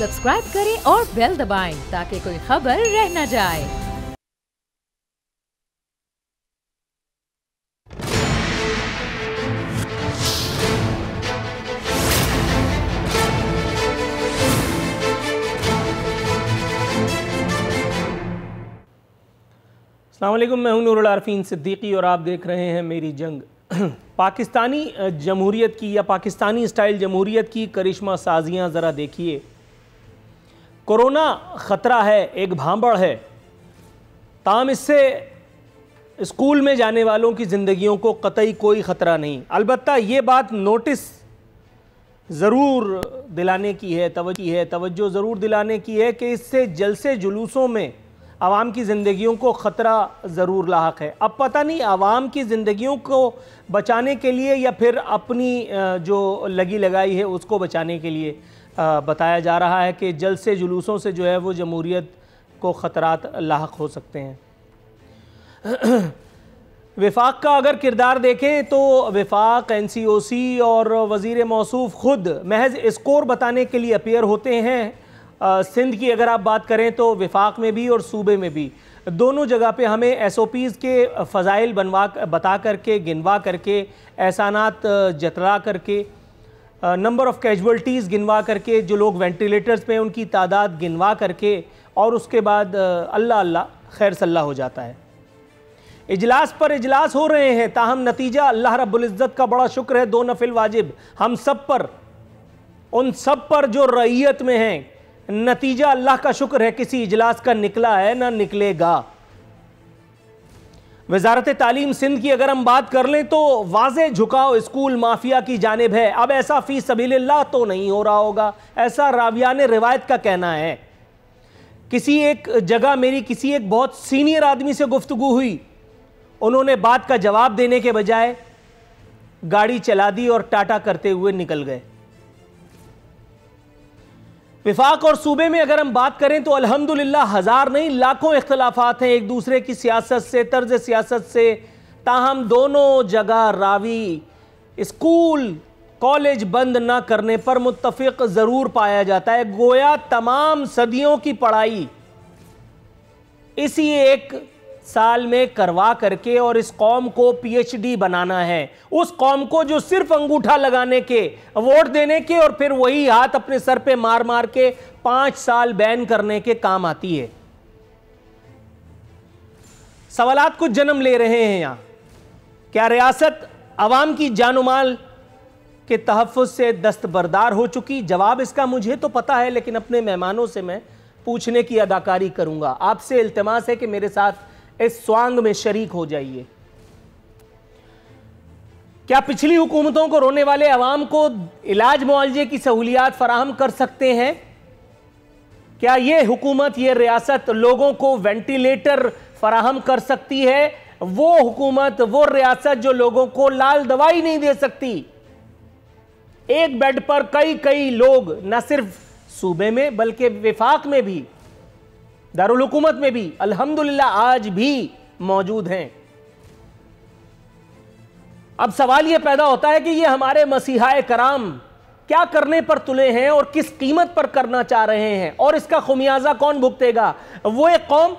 Subscribe करें और bell दबाएं ताकि कोई खबर रह न जाए। अस्सलाम वालेकुम, मैं हूं नूरुल आरफीन सिद्दीकी और आप देख रहे हैं मेरी जंग। पाकिस्तानी जमहूरियत की या पाकिस्तानी स्टाइल जमहूरियत की करिश्मा साजियां ज़रा देखिए। कोरोना ख़तरा है, एक भांबड़ है, ताम इससे स्कूल में जाने वालों की ज़िंदगियों को कतई कोई ख़तरा नहीं। अलबत्ता ये बात नोटिस ज़रूर दिलाने की है, तवज्जो ज़रूर दिलाने की है कि इससे जलसे जुलूसों में आवाम की ज़िंदगियों को ख़तरा ज़रूर लाहक है। अब पता नहीं आवाम की ज़िंदगियों को बचाने के लिए या फिर अपनी जो लगी लगाई है उसको बचाने के लिए बताया जा रहा है कि जलसे जुलूसों से जो है वो जमहूरियत को ख़तरात लाहक हो सकते हैं। विफाक का अगर किरदार देखें तो विफाक, NCOC और वज़ीर मौसूफ खुद महज स्कोर बताने के लिए अपीयर होते हैं। सिंध की अगर आप बात करें तो विफाक में भी और सूबे में भी दोनों जगह पे हमें SOPs के फ़ज़ाइल बता करके, गिनवा करके, एहसानात जतला करके, नंबर ऑफ़ कैजुअल्टीज़ गिनवा करके, जो लोग वेंटिलेटर्स पे उनकी तादाद गिनवा करके और उसके बाद अल्लाह अल्लाह खैर सल्ला हो जाता है। इजलास पर इजलास हो रहे हैं, ताहम नतीजा अल्लाह रब्बुल इज़्ज़त का बड़ा शुक्र है, 2 नफिल वाजिब हम सब पर, उन सब पर जो रईयत में हैं। नतीजा अल्लाह का शुक्र है किसी इजलास का निकला है, ना निकलेगा। वज़ारत तालीम सिंध की अगर हम बात कर लें तो वाज़े झुकाव स्कूल माफिया की जानिब है। अब ऐसा फी सबीलिल्लाह तो नहीं हो रहा होगा, ऐसा रावियाने रिवायत का कहना है। किसी एक जगह मेरी किसी एक बहुत सीनियर आदमी से गुफ्तगू हुई, उन्होंने बात का जवाब देने के बजाय गाड़ी चला दी और टाटा करते हुए निकल गए। विफाक और सूबे में अगर हम बात करें तो अल्हम्दुलिल्लाह हज़ार नहीं लाखों इख्तलाफात हैं एक दूसरे की सियासत से, तर्ज सियासत से, ताहम दोनों जगह रावी स्कूल कॉलेज बंद ना करने पर मुत्तफ़िक़ ज़रूर पाया जाता है। गोया तमाम सदियों की पढ़ाई इसी एक साल में करवा करके और इस कौम को PhD बनाना है। उस कौम को जो सिर्फ अंगूठा लगाने के, वोट देने के और फिर वही हाथ अपने सर पे मार मार के 5 साल बैन करने के काम आती है। सवालात कुछ जन्म ले रहे हैं यहाँ। क्या रियासत अवाम की जानो माल के तहफ़्फ़ुज़ से दस्तबरदार हो चुकी? जवाब इसका मुझे तो पता है, लेकिन अपने मेहमानों से मैं पूछने की अदाकारी करूंगा। आपसे इल्तिमास है कि मेरे साथ इस स्वांग में शरीक हो जाइए। क्या पिछली हुकूमतों को रोने वाले अवाम को इलाज मुआवजे की सहूलियात फराहम कर सकते हैं? क्या ये हुकूमत, ये रियासत लोगों को वेंटिलेटर फराहम कर सकती है? वो हुकूमत, वो रियासत जो लोगों को लाल दवाई नहीं दे सकती। एक बेड पर कई कई लोग न सिर्फ सूबे में बल्कि विफाक में भी, दारुल हुकूमत में भी अल्हम्दुलिल्लाह आज भी मौजूद हैं। अब सवाल यह पैदा होता है कि ये हमारे मसीहाए कराम क्या करने पर तुले हैं और किस कीमत पर करना चाह रहे हैं, और इसका खुमियाजा कौन भुगतेगा? वो एक कौम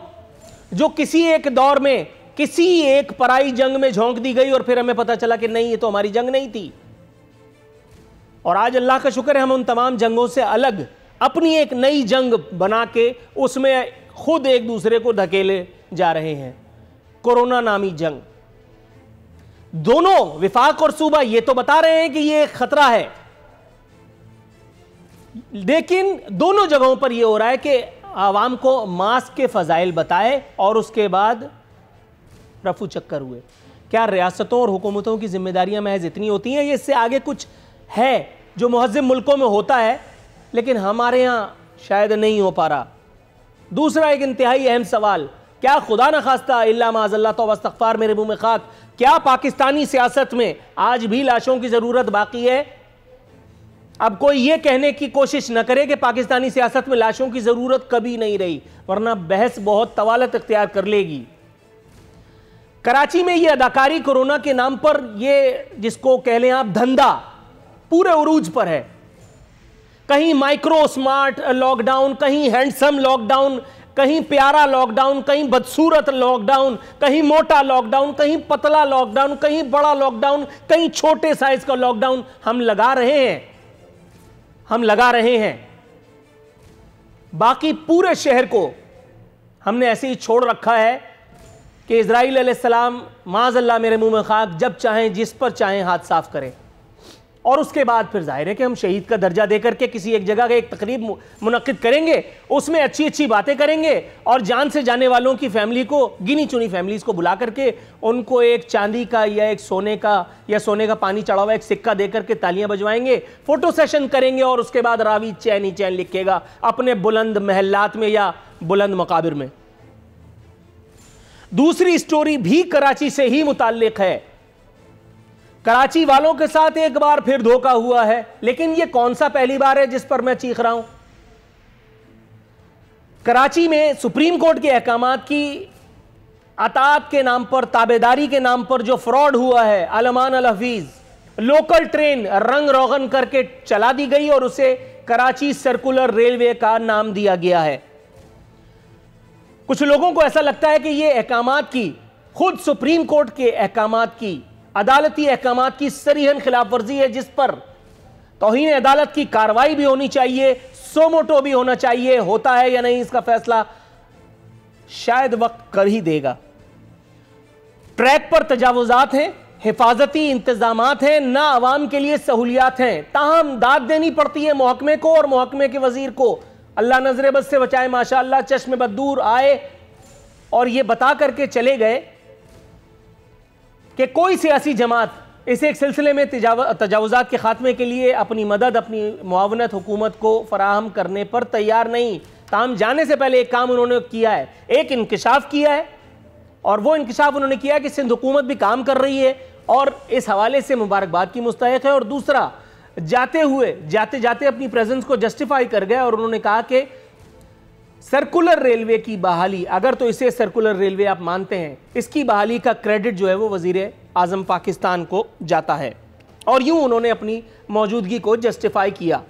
जो किसी एक दौर में किसी एक पराई जंग में झोंक दी गई और फिर हमें पता चला कि नहीं, ये तो हमारी जंग नहीं थी। और आज अल्लाह का शुक्र है हम उन तमाम जंगों से अलग अपनी एक नई जंग बना के उसमें खुद एक दूसरे को धकेले जा रहे हैं। कोरोना नामी जंग। दोनों विफाक और सूबा ये तो बता रहे हैं कि ये एक खतरा है, लेकिन दोनों जगहों पर यह हो रहा है कि आवाम को मास्क के फजाइल बताए और उसके बाद रफू चक्कर हुए। क्या रियासतों और हुकूमतों की जिम्मेदारियां महज इतनी होती हैं? ये इससे आगे कुछ है जो मुहज़्ज़म मुल्कों में होता है, लेकिन हमारे यहाँ शायद नहीं हो पा रहा। दूसरा एक इंतहाई अहम सवाल, क्या खुदा न खास्ता इल्ला माज़ल्लाह तौबा इस्तग़फ़ार मेरे मुँह में खाक, क्या पाकिस्तानी सियासत में आज भी लाशों की ज़रूरत बाकी है? अब कोई ये कहने की कोशिश न करे कि पाकिस्तानी सियासत में लाशों की ज़रूरत कभी नहीं रही, वरना बहस बहुत तवालत इख्तियार कर लेगी। कराची में ये अदाकारी कोरोना के नाम पर, ये जिसको कह लें आप धंधा, पूरे उरूज पर है। कहीं माइक्रो स्मार्ट लॉकडाउन, कहीं हैंडसम लॉकडाउन, कहीं प्यारा लॉकडाउन, कहीं बदसूरत लॉकडाउन, कहीं मोटा लॉकडाउन, कहीं पतला लॉकडाउन, कहीं बड़ा लॉकडाउन, कहीं छोटे साइज का लॉकडाउन हम लगा रहे हैं। बाकी पूरे शहर को हमने ऐसे ही छोड़ रखा है कि इज़राइल अलैहिस्सलाम माज़अल्लाह मेरे मुंह में खाक जब चाहें जिस पर चाहें हाथ साफ करें। और उसके बाद फिर जाहिर है कि हम शहीद का दर्जा देकर के किसी एक जगह का एक तकरीब मुनक्किद करेंगे, उसमें अच्छी अच्छी बातें करेंगे और जान से जाने वालों की फैमिली को, गिनी चुनी फैमिलीज को बुला करके उनको एक चांदी का या एक सोने का पानी चढ़ा हुआ एक सिक्का देकर के तालियां बजवाएंगे, फोटो सेशन करेंगे और उसके बाद रावी चैन ही चैन लिखेगा अपने बुलंद महल्लात में या बुलंद मकाबिर में। दूसरी स्टोरी भी कराची से ही मुताल्लिक है। कराची वालों के साथ एक बार फिर धोखा हुआ है, लेकिन यह कौन सा पहली बार है जिस पर मैं चीख रहा हूं। कराची में सुप्रीम कोर्ट के अहकामात की अताअत के नाम पर, ताबेदारी के नाम पर जो फ्रॉड हुआ है, अलमान अल हफीज लोकल ट्रेन रंग रोगन करके चला दी गई और उसे कराची सर्कुलर रेलवे का नाम दिया गया है। कुछ लोगों को ऐसा लगता है कि यह अहकामात की, खुद सुप्रीम कोर्ट के अहकामात की, अदालती अहकामात की सरीहन खिलाफ वर्जी है, जिस पर तौहीन अदालत की कार्रवाई भी होनी चाहिए, सोमोटो भी होना चाहिए। होता है या नहीं इसका फैसला शायद वक्त कर ही देगा। ट्रैक पर तजावुजात हैं, हिफाजती इंतजामात हैं, ना अवाम के लिए सहूलियात हैं, ताहम दाद देनी पड़ती है महकमे को और महकमे के वजीर को। अल्लाह नजरे बद से बचाए, माशाअल्लाह चश्मे बदूर आए और ये बता करके चले गए कि कोई सियासी जमात इस एक सिलसिले में तजावुजात के खात्मे के लिए अपनी मदद, अपनी मुआवनत हुकूमत को फराहम करने पर तैयार नहीं। ताम जाने से पहले एक काम उन्होंने किया है, एक इंकिशाफ किया है और वो इंकिशाफ उन्होंने किया है कि सिंध हुकूमत भी काम कर रही है और इस हवाले से मुबारकबाद की मुस्तहिक है। और दूसरा, जाते जाते अपनी प्रेजेंस को जस्टिफाई कर गए और उन्होंने कहा कि सर्कुलर रेलवे की बहाली, अगर तो इसे सर्कुलर रेलवे आप मानते हैं, इसकी बहाली का क्रेडिट जो है वो वजीर आजम पाकिस्तान को जाता है। और यूं उन्होंने अपनी मौजूदगी को जस्टिफाई किया।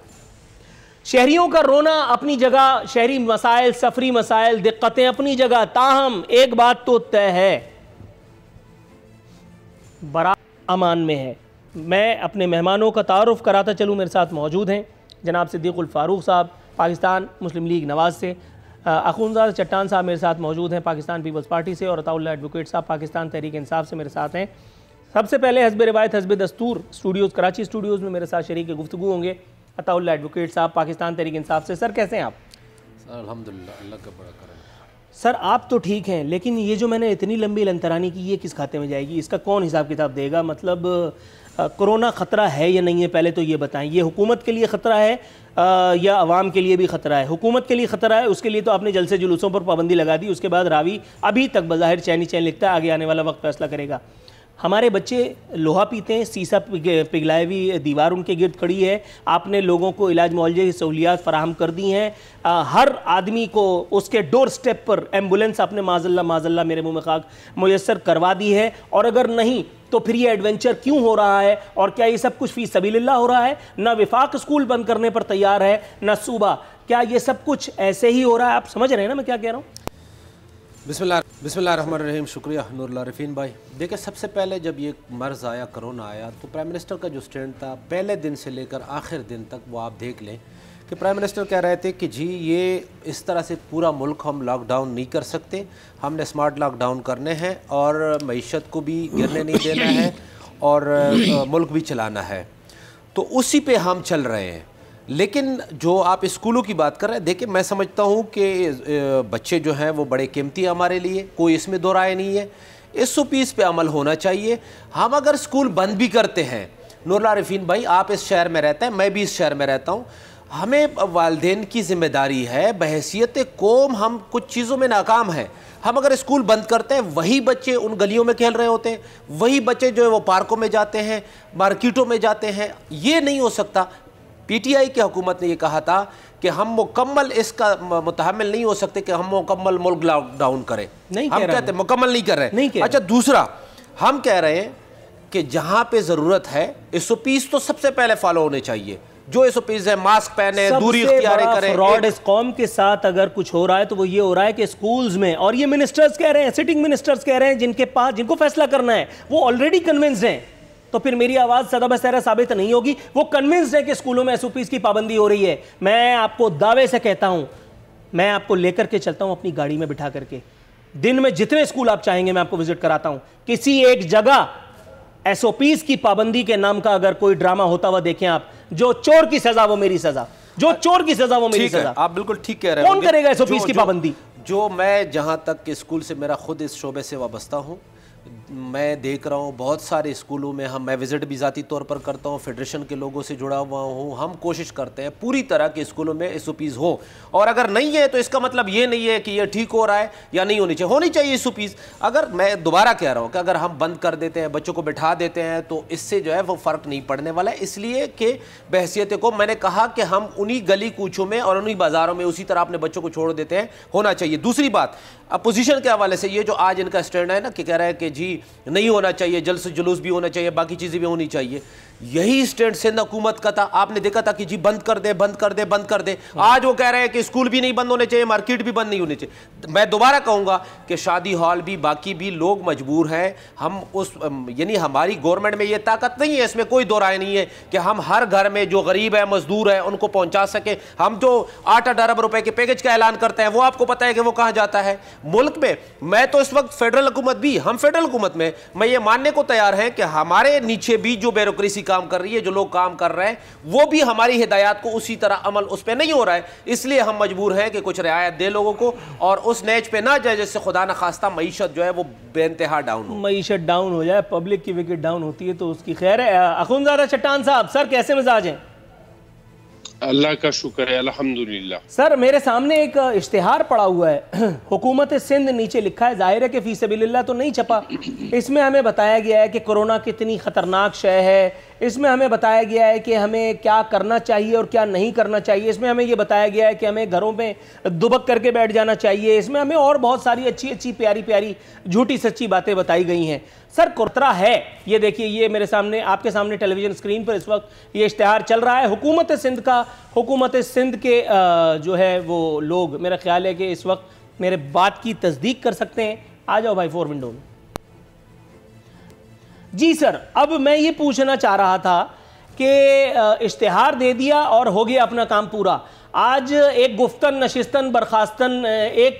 शहरियों का रोना अपनी जगह, शहरी मसाइल, सफरी मसाइल, दिक्कतें अपनी जगह, ताहम एक बात तो तय है, बड़ा अमान में है। मैं अपने मेहमानों का तारुफ कराता चलूँ, मेरे साथ मौजूद हैं जनाब सिद्दीकुल फारूक साहब पाकिस्तान मुस्लिम लीग नवाज़ से, अखुंज़ादा चट्टान साहब मेरे साथ मौजूद हैं पाकिस्तान पीपल्स पार्टी से, और अताउल्लाह एडवोकेट साहब पाकिस्तान तहरीक इंसाफ से मेरे साथ हैं। सबसे पहले हस्ब रिवायत हस्ब दस्तूर स्टूडियोज़ कराची स्टूडियोज़ में मेरे साथ शरीक गुफ्तगू होंगे अताउल्लाह एडवोकेट साहब पाकिस्तान तहरीक इंसाफ से। सर कैसे हैं आप? सर अल्हम्दुलिल्लाह, अल्लाह का बड़ा करम। सर आप तो ठीक हैं, लेकिन ये जो मैंने इतनी लंबी लंतरानी की, ये किस खाते में जाएगी? इसका कौन हिसाब किताब देगा? मतलब कोरोना ख़तरा है या नहीं है, पहले तो ये बताएं। ये हुकूमत के लिए ख़तरा है या अवाम के लिए भी ख़तरा है? हुकूमत के लिए ख़तरा है, उसके लिए तो आपने जलसे जुलूसों पर पाबंदी लगा दी, उसके बाद रावी अभी तक बज़ाहिर चैनी चैन लिखता है, आगे आने वाला वक्त फैसला करेगा। हमारे बच्चे लोहा पीते हैं, सीसा पिघलाई हुई दीवार उनके गिर्द खड़ी है, आपने लोगों को इलाज मुआवजे की सहूलियात फराहम कर दी हैं, हर आदमी को उसके डोर स्टेप पर एम्बुलेंस आपने माज़ल्ला मेरे मुँह में खाक मुयस्सर करवा दी है। और अगर नहीं तो फिर ये एडवेंचर क्यों हो रहा है? और क्या ये सब कुछ फी सबीलिल्लाह हो रहा है? ना विफाक स्कूल बंद करने पर तैयार है ना सूबा, क्या ये सब कुछ ऐसे ही हो रहा है? आप समझ रहे हैं ना मैं क्या कह रहा हूँ? बिस्मिल्लाहिर्रहमानिर्रहीम। शुक्रिया नूरुल आरिफीन भाई। देखिए, सबसे पहले जब ये मर्ज़ आया, कोरोना आया, तो प्राइम मिनिस्टर का जो स्टैंड था पहले दिन से लेकर आखिर दिन तक, वो आप देख लें कि प्राइम मिनिस्टर कह रहे थे कि जी ये इस तरह से पूरा मुल्क हम लॉकडाउन नहीं कर सकते, हमने स्मार्ट लॉकडाउन करने हैं और मईशत को भी गिरने नहीं देना है और मुल्क भी चलाना है। तो उसी पे हम चल रहे हैं। लेकिन जो आप स्कूलों की बात कर रहे हैं, देखिए मैं समझता हूँ कि बच्चे जो हैं वो बड़े कीमती हैं हमारे लिए, कोई इसमें दो राय नहीं है। 120 पे अमल होना चाहिए। हम अगर स्कूल बंद भी करते हैं, नूरुल आरिफीन भाई आप इस शहर में रहते हैं, मैं भी इस शहर में रहता हूँ, हमें वालिदैन की जिम्मेदारी है, बहैसियत कौम हम कुछ चीज़ों में नाकाम हैं। हम अगर स्कूल बंद करते हैं, वही बच्चे उन गलियों में खेल रहे होते हैं, वही बच्चे जो है वो पार्कों में जाते हैं, मार्केटों में जाते हैं। ये नहीं हो सकता। पीटीआई की हुकूमत ने ये कहा था कि हम मुकम्मल इसका मुतहम्मिल नहीं हो सकते कि हम मुकम्मल मुल्क लॉकडाउन करें। नहीं, हम कहते हैं मुकम्मल नहीं कर रहे। अच्छा, दूसरा हम कह रहे हैं कि जहाँ पे ज़रूरत है 120 तो सबसे पहले फॉलो होने चाहिए। जो SOPs है, मास्क पहने, दूरी इख्तियार करें। फ्रॉड इस कौम के साथ अगर कुछ हो रहा है तो वो ये हो रहा है कि स्कूल्स में, और ये मिनिस्टर्स कह रहे हैं, सिटिंग मिनिस्टर्स कह रहे हैं, जिनके पास, जिनको फैसला करना है, वो ऑलरेडी कन्विंस्ड हैं। तो फिर मेरी आवाज सदा बसहरा साबित नहीं होगी। वो कन्विंस्ड है कि स्कूलों में SOPs की पाबंदी हो रही है। मैं आपको दावे से कहता हूं, मैं आपको लेकर के चलता हूं अपनी गाड़ी में बिठा करके, दिन में जितने स्कूल आप चाहेंगे मैं आपको विजिट कराता हूं। किसी एक जगह SOPs की पाबंदी के नाम का अगर कोई ड्रामा होता हुआ देखें आप, जो चोर की सजा वो मेरी सजा, जो चोर की सजा वो मेरी सजा। आप बिल्कुल ठीक कह रहे हैं। कौन करेगा SOPs की पाबंदी? जो मैं जहां तक कि स्कूल से, मेरा खुद इस शोबे से वाबस्ता हूं, मैं देख रहा हूँ बहुत सारे स्कूलों में, मैं विज़िट भी ज़ाती तौर पर करता हूँ, फेडरेशन के लोगों से जुड़ा हुआ हूँ, हम कोशिश करते हैं पूरी तरह के स्कूलों में SOPs हो, और अगर नहीं है तो इसका मतलब ये नहीं है कि ये ठीक हो रहा है या नहीं होनी चाहिए, होनी चाहिए SOPs। अगर, मैं दोबारा कह रहा हूँ कि अगर हम बंद कर देते हैं, बच्चों को बिठा देते हैं, तो इससे जो है वो फ़र्क नहीं पड़ने वाला है। इसलिए कि बहसियत को मैंने कहा कि हम उन्हीं गली कूचों में और उन्हीं बाज़ारों में उसी तरह अपने बच्चों को छोड़ देते हैं, होना चाहिए। दूसरी बात, अपोजिशन के हवाले से ये जो आज इनका स्टैंड है ना कि कह रहा है कि जी नहीं होना चाहिए, जल्द से जुलूस भी होना चाहिए, बाकी चीज़ें भी होनी चाहिए, यही स्टैंड सिंध हुकूमत का था। आपने देखा था कि जी बंद कर दे, बंद कर दे, बंद कर दे। आज वो कह रहे हैं कि स्कूल भी नहीं बंद होने चाहिए, मार्केट भी बंद नहीं होनी चाहिए। मैं दोबारा कहूँगा कि शादी हॉल भी, बाकी भी लोग मजबूर हैं। हम उस, यानी हमारी गवर्नमेंट में ये ताकत नहीं है, इसमें कोई दो राय नहीं है कि हम हर घर में जो गरीब है, मजदूर है, उनको पहुँचा सकें। हम जो 8-8 अरब रुपए के पैकेज का ऐलान करते हैं, वो आपको पता है कि वो कहाँ जाता है मुल्क में। मैं तो इस वक्त फेडरल हुकूमत भी, हम फेडरल हुकूमत में, मैं ये मानने को तैयार हैं कि हमारे नीचे भी जो ब्यूरोक्रेसी काम कर रही है, जो लोग काम कर रहे हैं, वो भी हमारी हिदायत को उसी तरह अमल उस पर नहीं हो रहा है। इसलिए हम मजबूर हैं कि कुछ रियायत दे लोगों को, और उस नेच पे ना जाए जिससे खुदा न खास्ता मईशत जो है वो बेइंतहा डाउन हो। मईशत डाउन हो जाए, पब्लिक की विकेट डाउन होती है तो उसकी खैर है। अखुनज़ादा चट्टान साहब, सर कैसे मिजाज हैं? अल्लाह का शुक्र है, अल्हम्दुलिल्लाह। सर मेरे सामने एक इश्तिहार पड़ा हुआ है, हुकूमत सिंध नीचे लिखा है, जाहिर है कि फी सबीलिल्लाह तो नहीं छपा। इसमें हमें बताया गया है कि कोरोना कितनी ख़तरनाक शय है, इसमें हमें बताया गया है कि हमें क्या करना चाहिए और क्या नहीं करना चाहिए, इसमें हमें ये बताया गया है कि हमें घरों में दुबक करके बैठ जाना चाहिए, इसमें हमें और बहुत सारी अच्छी अच्छी प्यारी प्यारी झूठी सच्ची बातें बताई गई हैं। सर खतरा है, ये देखिए, ये मेरे सामने, आपके सामने टेलीविज़न स्क्रीन पर इस वक्त ये इश्तिहार चल रहा है हुकूमत सिंध का। हुकूमत सिंध के जो है वो लोग, मेरा ख्याल है कि इस वक्त मेरे बात की तस्दीक कर सकते हैं। आ जाओ भाई 4 विंडो में। जी सर, अब मैं ये पूछना चाह रहा था कि इश्तिहार दे दिया और हो गया अपना काम पूरा। आज एक गुफ्तन नशिस्तन बर्खास्तन एक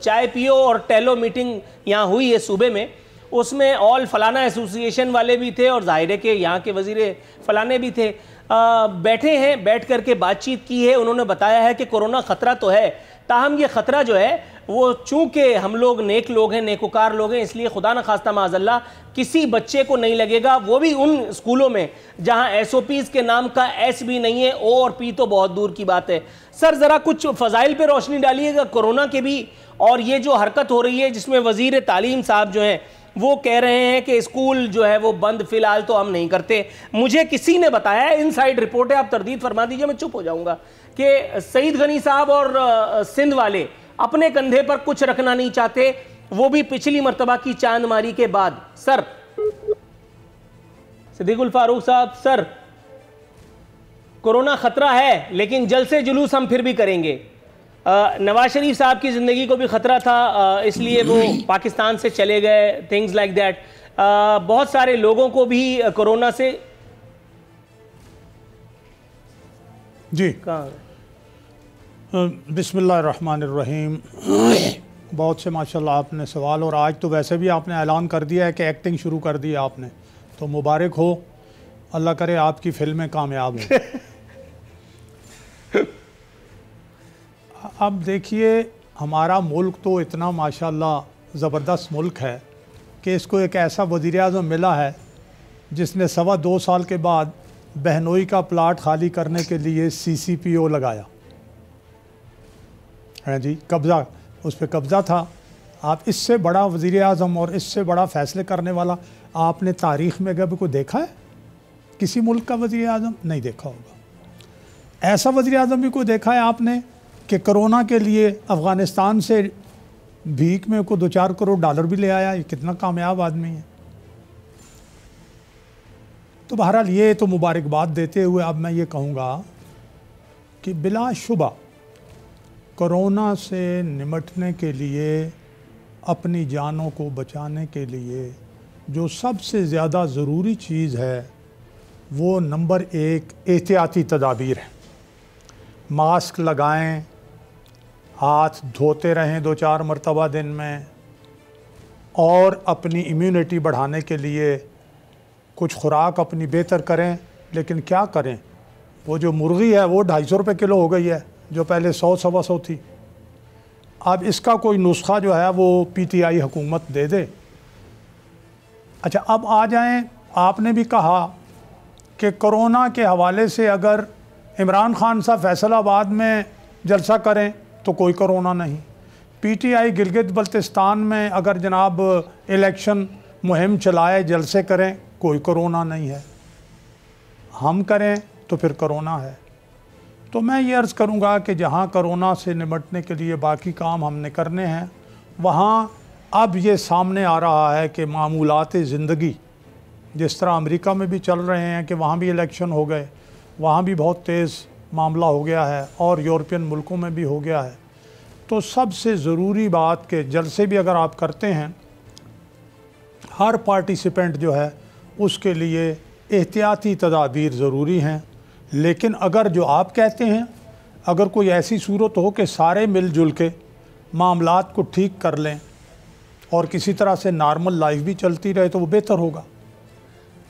चाय पियो और टेलो मीटिंग यहाँ हुई है सूबे में, उसमें ऑल फलाना एसोसिएशन वाले भी थे और जाहिर है कि यहाँ के वजीर फलाने भी थे, बैठे हैं, बैठ करके बातचीत की है। उन्होंने बताया है कि कोरोना ख़तरा तो है, ताहम ये ख़तरा जो है वो चूँकि हम लोग नेक लोग हैं, नेकोकार लोग हैं, इसलिए खुदा न खास्ता माज़अल्लाह किसी बच्चे को नहीं लगेगा, वो भी उन स्कूलों में जहाँ SOPs के नाम का S भी नहीं है, O और P तो बहुत दूर की बात है। सर ज़रा कुछ फ़ज़ाइल पे रोशनी डालिएगा कोरोना के भी, और ये जो हरकत हो रही है जिसमें वज़ीर तालीम साहब जो हैं वो कह रहे हैं कि स्कूल जो है वो बंद फ़िलहाल तो हम नहीं करते। मुझे किसी ने बताया, इनसाइड रिपोर्ट है, आप तरदीद फरमा दीजिए, मैं चुप हो जाऊँगा, कि सईद गनी साहब और सिंध वाले अपने कंधे पर कुछ रखना नहीं चाहते, वो भी पिछली मर्तबा की चांदमारी के बाद। सर सिद्दीकुल फारूक साहब, सर कोरोना खतरा है लेकिन जल्द से जुलूस हम फिर भी करेंगे। नवाज शरीफ साहब की ज़िंदगी को भी ख़तरा था, इसलिए वो पाकिस्तान से चले गए, थिंग्स लाइक दैट। बहुत सारे लोगों को भी कोरोना से जी बिस्मिल्लाहिर्रहमानिर्रहीम। बहुत से माशाल्लाह आपने सवाल, और आज तो वैसे भी आपने ऐलान कर दिया है कि एक्टिंग शुरू कर दी आपने, तो मुबारक हो, अल्लाह करे आपकी फिल्में कामयाब हो। अब देखिए, हमारा मुल्क तो इतना माशाल्लाह ज़बरदस्त मुल्क है कि इसको एक ऐसा वज़ीर-ए-आज़म मिला है जिसने 2.25 साल के बाद बहनोई का प्लाट खाली करने के लिए CCPO लगाया है जी, कब्ज़ा, उस पर कब्ज़ा था। आप इससे बड़ा वज़ीर-ए-आज़म और इससे बड़ा फ़ैसले करने वाला आपने तारीख़ में कभी कोई देखा है? किसी मुल्क का वज़ीर-ए-आज़म नहीं देखा होगा। ऐसा वज़ीर-ए-आज़म भी कोई देखा है आपने कि कोरोना के लिए अफ़गानिस्तान से भीख में को 2-4 करोड़ डॉलर भी ले आया? ये कितना कामयाब आदमी है। तो बहरहाल ये तो मुबारकबाद देते हुए अब मैं ये कहूँगा कि बिलाशुबा कोरोना से निमटने के लिए, अपनी जानों को बचाने के लिए जो सबसे ज़्यादा ज़रूरी चीज़ है वो नंबर 1 एहतियाती तदाबीर है। मास्क लगाएं, हाथ धोते रहें 2-4 मरतबा दिन में, और अपनी इम्यूनिटी बढ़ाने के लिए कुछ खुराक अपनी बेहतर करें। लेकिन क्या करें, वो जो मुर्गी है वो 250 रुपये किलो हो गई है, जो पहले 100-125 थी। अब इसका कोई नुस्खा जो है वो पीटीआई हुकूमत दे दे। अच्छा, अब आ जाएं, आपने भी कहा कि कोरोना के हवाले से अगर इमरान खान साहब फैसलाबाद में जलसा करें तो कोई कोरोना नहीं, पीटीआई गिलगित बल्तिस्तान में अगर जनाब इलेक्शन मुहिम चलाए, जलसे करें, कोई कोरोना नहीं है, हम करें तो फिर कोरोना है। तो मैं ये अर्ज़ करूँगा कि जहाँ कोरोना से निपटने के लिए बाकी काम हमने करने हैं, वहाँ अब ये सामने आ रहा है कि मामूलात ज़िंदगी जिस तरह अमेरिका में भी चल रहे हैं कि वहाँ भी इलेक्शन हो गए, वहाँ भी बहुत तेज़ मामला हो गया है, और यूरोपियन मुल्कों में भी हो गया है। तो सबसे ज़रूरी बात कि जलसे भी अगर आप करते हैं, हर पार्टिसिपेंट जो है उसके लिए एहतियाती तदाबीर ज़रूरी हैं। लेकिन अगर जो आप कहते हैं, अगर कोई ऐसी सूरत हो कि सारे मिलजुल के मामलात को ठीक कर लें और किसी तरह से नॉर्मल लाइफ भी चलती रहे तो वो बेहतर होगा।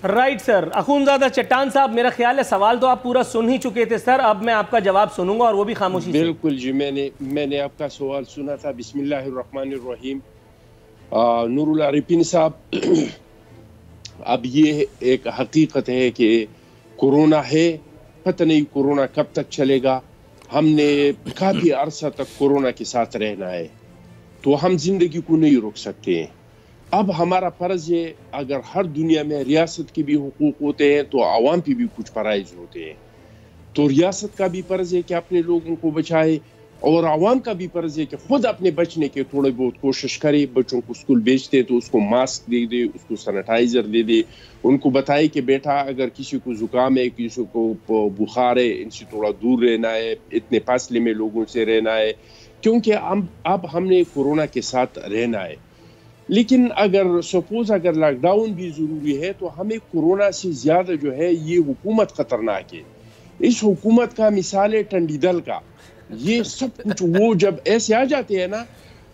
Right sir. अखूनज़ादा चट्टान साहब, मेरा ख्याल है सवाल तो आप पूरा सुन ही चुके थे सर, अब मैं आपका जवाब सुनूंगा और वो भी खामोशी से। बिल्कुल जी, मैंने आपका सवाल सुना था। बिस्मिल्लाहिर्रहमानिर्रहीम। नूरुल आरिफीन साहब, अब ये एक हकीकत है कि कोरोना है, पता नहीं कोरोना कब तक चलेगा। हमने काफ़ी अरसा तक कोरोना के साथ रहना है, तो हम जिंदगी को नहीं रोक सकते हैं। अब हमारा फ़र्ज़ है, अगर हर दुनिया में रियासत के भी हुकूक होते हैं तो आवाम पे भी कुछ फ़राइज़ होते हैं। तो रियासत का भी फ़र्ज़ है कि अपने लोगों को बचाए, और आवाम का भी फ़र्ज़ है कि खुद अपने बचने के थोड़े बहुत कोशिश करे। बच्चों को स्कूल भेजते तो उसको मास्क दे दे, उसको सैनिटाइज़र दे दे, उनको बताए कि बेटा अगर किसी को ज़ुकाम है, किसी को बुखार है, इनसे थोड़ा दूर रहना है, इतने फासले में लोगों से रहना है, क्योंकि अब हमने कोरोना के साथ रहना है। लेकिन अगर सपोज अगर लॉकडाउन भी ज़रूरी है तो हमें कोरोना से ज़्यादा जो है ये हुकूमत ख़तरनाक है। इस हुकूमत का मिसाल है टंडी दल का। ये सब कुछ वो जब ऐसे आ जाते हैं ना,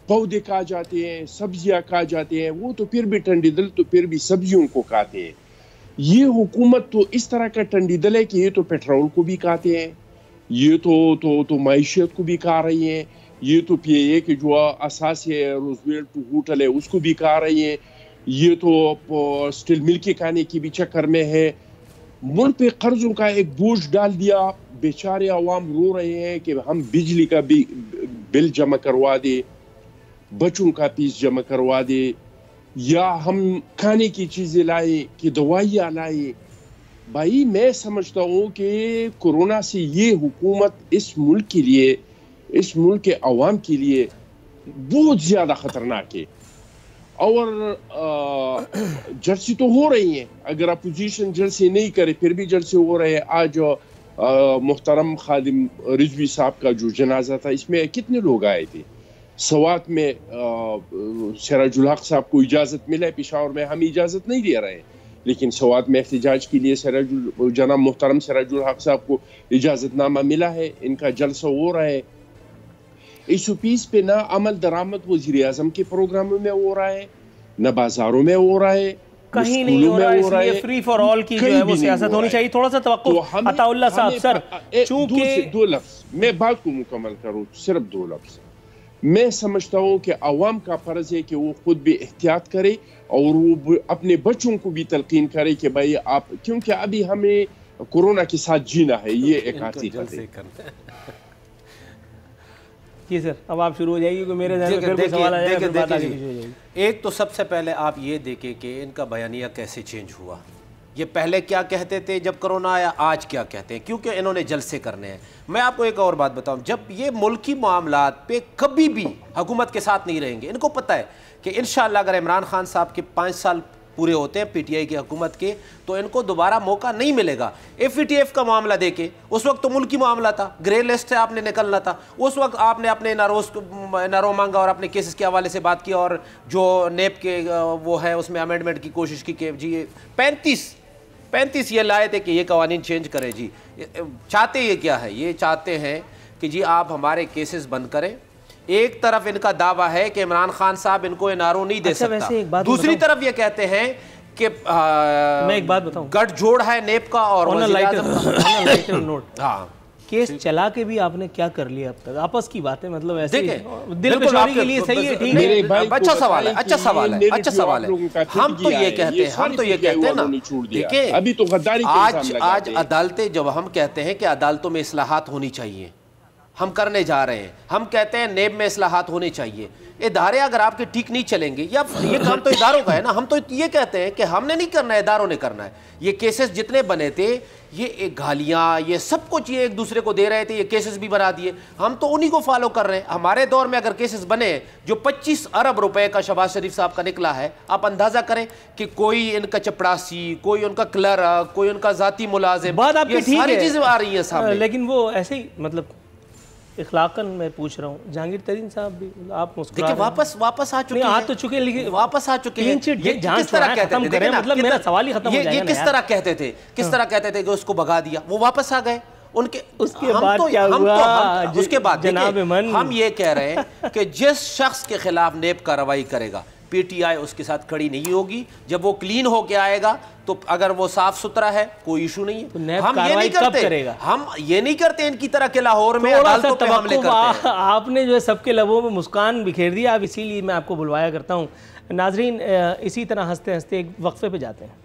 पौधे खा जाते हैं, सब्जियां खा जाते हैं, वो तो फिर भी टंडी दल तो फिर भी सब्जियों को खाते हैं। ये हुकूमत तो इस तरह का टंडी दल है कि ये तो पेट्रोल को भी खाते हैं, ये तो माइशियत को भी खा रही हैं, ये तो पीए कि जो असास है रूजवेल्ट होटल है उसको भी खा रही हैं, ये तो स्टील मिल के खाने की भी चक्कर में है। मुल्क पे कर्जों का एक बोझ डाल दिया, बेचारे आवाम रो रहे हैं कि हम बिजली का भी बिल जमा करवा दे, बच्चों का फीस जमा करवा दे, या हम खाने की चीज़ें लाए कि दवाइयाँ लाए। भाई मैं समझता हूँ कि कोरोना से ये हुकूमत इस मुल्क के लिए, इस मुल्क के अवाम के लिए बहुत ज़्यादा ख़तरनाक है। और जलसे तो हो रही हैं, अगर अपोजिशन जलसे नहीं करे फिर भी जलसे हो रहे हैं। आज मुहतरम खादिम रिजवी साहब का जो जनाजा था, इसमें कितने लोग आए थे? सवात में सिराजुल हक साहब को इजाज़त मिला है, पेशावर में हम इजाज़त नहीं दे रहे हैं, लेकिन सवात में एहतजाज के लिए जनाब मुहतरम सिराजुल हक साहब को इजाज़तनामा मिला है, इनका जलसा हो रहा है। इस पीस पे ना अमल दरामद वज़ीर आज़म के प्रोग्रामों में हो रहा है, न बाजारों में हो रहा है, कहीं नहीं हो रहा है। इसलिए फ्री फॉर ऑल की जो है वो सियासत होनी चाहिए। थोड़ा सा तवक्कुफ अताउल्लाह साहब। सर चूंकि दो लफ्ज़ मैं बात को मुकम्मल करूँ, सिर्फ 2 लफ्ज़। मैं समझता हूँ कि अवाम का फ़र्ज़ है कि वो खुद भी एहतियात करे और वो अपने बच्चों को भी तलकीन करे कि भाई आप, क्योंकि अभी हमें कोरोना के साथ जीना है, ये एक हकीकत है। जी सर, अब आप शुरू हो जाइए क्योंकि मेरे ज़हन में फिर कोई सवाल आ जाएगा, फिर बात आगे पीछे हो जाएगी। एक तो सबसे पहले आप ये देखें कि इनका बयानिया कैसे चेंज हुआ। ये पहले क्या कहते थे जब कोरोना आया, आज क्या कहते हैं, क्योंकि इन्होंने जलसे करने हैं। मैं आपको एक और बात बताऊं, जब ये मुल्की मामलात पे कभी भी हुकूमत के साथ नहीं रहेंगे, इनको पता है कि इंशाअल्लाह अगर इमरान खान साहब के 5 साल पूरे होते हैं पीटीआई की हुकूमत के, तो इनको दोबारा मौका नहीं मिलेगा। एफएटीएफ का मामला देखे, उस वक्त तो मुल्की मामला था, ग्रे लिस्ट से आपने निकलना था, उस वक्त आपने अपने नारो मांगा और अपने केसेस के हवाले से बात की, और जो नेप के वो है उसमें अमेंडमेंट की कोशिश की कि जी 35 ये लाए थे कि ये कवानीन चेंज करें। जी चाहते ये क्या है, ये चाहते हैं कि जी आप हमारे केसेस बंद करें। एक तरफ इनका दावा है कि इमरान खान साहब इनको एनआरओ नहीं दे सकता, दूसरी तरफ ये कहते हैं कि मैं एक बात बताऊं, गठजोड़ है नेप का और नोट हाँ केस चला के भी आपने क्या कर लिया अब तक? आपस की बातें, मतलब ऐसे दिल पे छोड़ने के लिए सही है, ठीक है, अच्छा सवाल है, अच्छा सवाल है, अच्छा सवाल है। हम तो ये कहते हैं ना, देखिए अभी तो गद्दारी आज अदालतें, जब हम कहते हैं कि अदालतों में इस्लाहात होनी चाहिए, हम करने जा रहे हैं, हम कहते हैं नेब में इस्लाहात होने चाहिए। इदारे अगर आपके ठीक नहीं चलेंगे, या ये काम तो इदारों का है ना, हम तो ये कहते हैं कि हमने नहीं करना है, इदारों ने करना है। ये केसेस जितने बने थे, ये एक गालियाँ, ये सब कुछ ये एक दूसरे को दे रहे थे, ये केसेस भी बना दिए, हम तो उन्हीं को फॉलो कर रहे हैं। हमारे दौर में अगर केसेस बने जो 25 अरब रुपए का शहबाज शरीफ साहब का निकला है, आप अंदाजा करें कि कोई इनका चपड़ासी, कोई उनका क्लर्क, कोई उनका जाती मुलाजिम, बात आपकी ठीक है, सारी चीजें आ रही है सामने, लेकिन वो ऐसे ही, मतलब इखलाकन मैं पूछ रहा हूँ, जहांगीर तरीन साहब भी, आप मुस्कुरा रहे हैं, वापस आ चुके हैं, आ तो चुके, लेकिन वापस आ चुके हैं। ये किस तरह कहते थे, मतलब मेरा सवाल ही खत्म हो जाएगा। ये किस तरह कहते थे, किस तरह कहते थे कि उसको भगा दिया, वो वापस आ गए उनके, उसके बाद क्या हुआ? उसके बाद जनाब मन, हम ये कह रहे हैं कि जिस शख्स के खिलाफ नेब कार्रवाई करेगा, पीटीआई उसके साथ खड़ी नहीं होगी। जब वो क्लीन होके आएगा, तो अगर वो साफ सुथरा है, कोई इशू नहीं है। तो हम ये नहीं करते, हम ये नहीं करते इनकी तरह के लाहौर में अदालतों पे हमले करते हैं। आपने जो है सबके लबों में मुस्कान बिखेर दिया, अब इसीलिए मैं आपको बुलवाया करता हूँ। नाजरीन, इसी तरह हंसते हंसते एक वक्फे पे जाते हैं।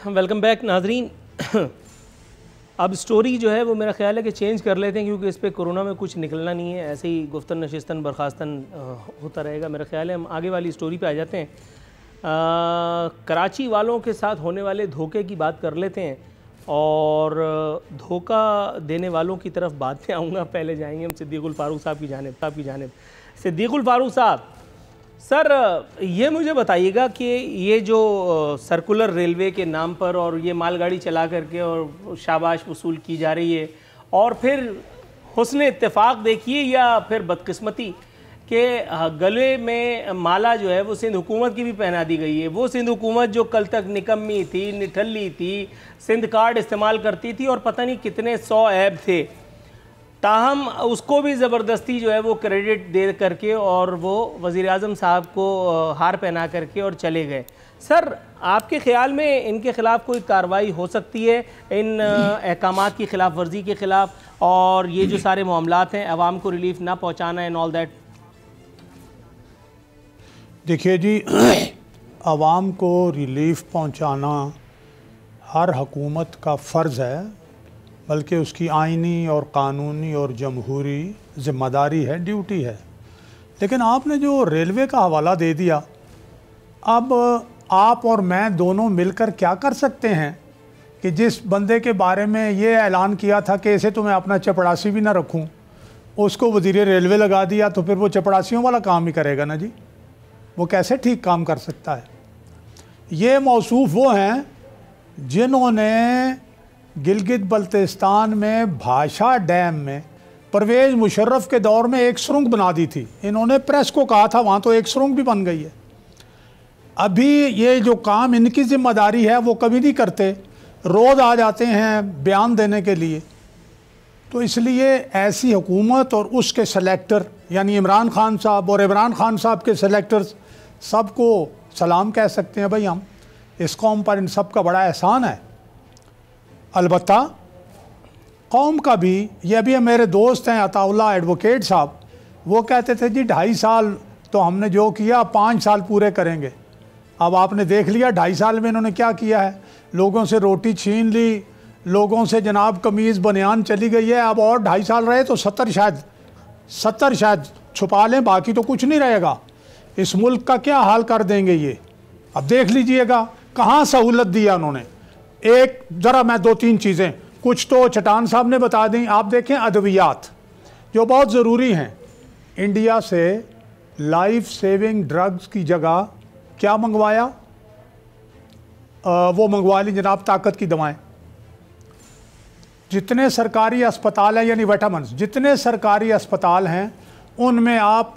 वेलकम बैक नाजरीन। अब स्टोरी जो है वो मेरा ख्याल है कि चेंज कर लेते हैं, क्योंकि इस पर कोरोना में कुछ निकलना नहीं है, ऐसे ही गुफ्तन नशिस्तन बर्खास्तन होता रहेगा। मेरा ख्याल है हम आगे वाली स्टोरी पे आ जाते हैं। कराची वालों के साथ होने वाले धोखे की बात कर लेते हैं, और धोखा देने वालों की तरफ बाद में आऊँगा। पहले जाएंगे हम सिद्दीकुल फारूक साहब की जानिब। सिद्दीकुल फारूक साहब, सर ये मुझे बताइएगा कि ये जो सर्कुलर रेलवे के नाम पर और ये मालगाड़ी चला करके और शाबाश वसूल की जा रही है, और फिर हुस्न इत्तेफाक देखिए या फिर बदकिस्मती के गले में माला जो है वो सिंध हुकूमत की भी पहना दी गई है। वो सिंध हुकूमत जो कल तक निकम्मी थी, निठल्ली थी, सिंध कार्ड इस्तेमाल करती थी और पता नहीं कितने 100 ऐब थे, ताहम उसको भी ज़बरदस्ती जो है वो क्रेडिट दे करके और वो वज़ीर आज़म साहब को हार पहना करके और चले गए। सर आपके ख़्याल में इनके ख़िलाफ़ कोई कार्रवाई हो सकती है, इन अहकामात की खिलाफ वर्जी के ख़िलाफ़, और ये जो सारे मामलात हैं आवाम को रिलीफ ना पहुँचाना एंड ऑल दैट? देखिए जी, आवाम को रिलीफ पहुँचाना हर हुकूमत का फ़र्ज़ है, बल्कि उसकी आइनी और कानूनी और जमहूरी ज़िम्मेदारी है, ड्यूटी है। लेकिन आपने जो रेलवे का हवाला दे दिया, अब आप और मैं दोनों मिलकर क्या कर सकते हैं कि जिस बंदे के बारे में ये ऐलान किया था कि इसे तो मैं अपना चपड़ासी भी ना रखूं, उसको वज़ीर रेलवे लगा दिया, तो फिर वो चपड़ासियों वाला काम ही करेगा ना जी। वो कैसे ठीक काम कर सकता है? ये मौसूफ वो हैं जिन्होंने गिलगित बल्तिस्तान में भाषा डैम में परवेज़ मुशर्रफ के दौर में एक सुरंग बना दी थी। इन्होंने प्रेस को कहा था, वहाँ तो एक सुरंग भी बन गई है। अभी ये जो काम इनकी ज़िम्मेदारी है वो कभी नहीं करते, रोज़ आ जाते हैं बयान देने के लिए। तो इसलिए ऐसी हुकूमत और उसके सेलेक्टर यानी इमरान खान साहब और इमरान खान साहब के सेलेक्टर्स सबको सलाम कह सकते हैं। भाई हम इस कौम पर इन सब का बड़ा एहसान है। अलबत्ता कौम का भी, ये अभी मेरे दोस्त हैं अताउल्लाह एडवोकेट साहब, वो कहते थे जी 2.5 साल तो हमने जो किया 5 साल पूरे करेंगे। अब आपने देख लिया 2.5 साल में इन्होंने क्या किया है। लोगों से रोटी छीन ली, लोगों से जनाब कमीज़ बनियान चली गई है। अब और 2.5 साल रहे तो 70 शायद छुपा लें, बाकी तो कुछ नहीं रहेगा। इस मुल्क का क्या हाल कर देंगे ये। अब देख लीजिएगा कहाँ सहूलत दिया उन्होंने। एक ज़रा मैं 2-3 चीज़ें, कुछ तो चट्टान साहब ने बता दी। आप देखें अद्वियात जो बहुत ज़रूरी हैं, इंडिया से लाइफ सेविंग ड्रग्स की जगह क्या मंगवाया? वो मंगवा ली जनाब ताकत की दवाएं। जितने सरकारी अस्पताल हैं, यानी विटामिन्स, जितने सरकारी अस्पताल हैं उनमें आप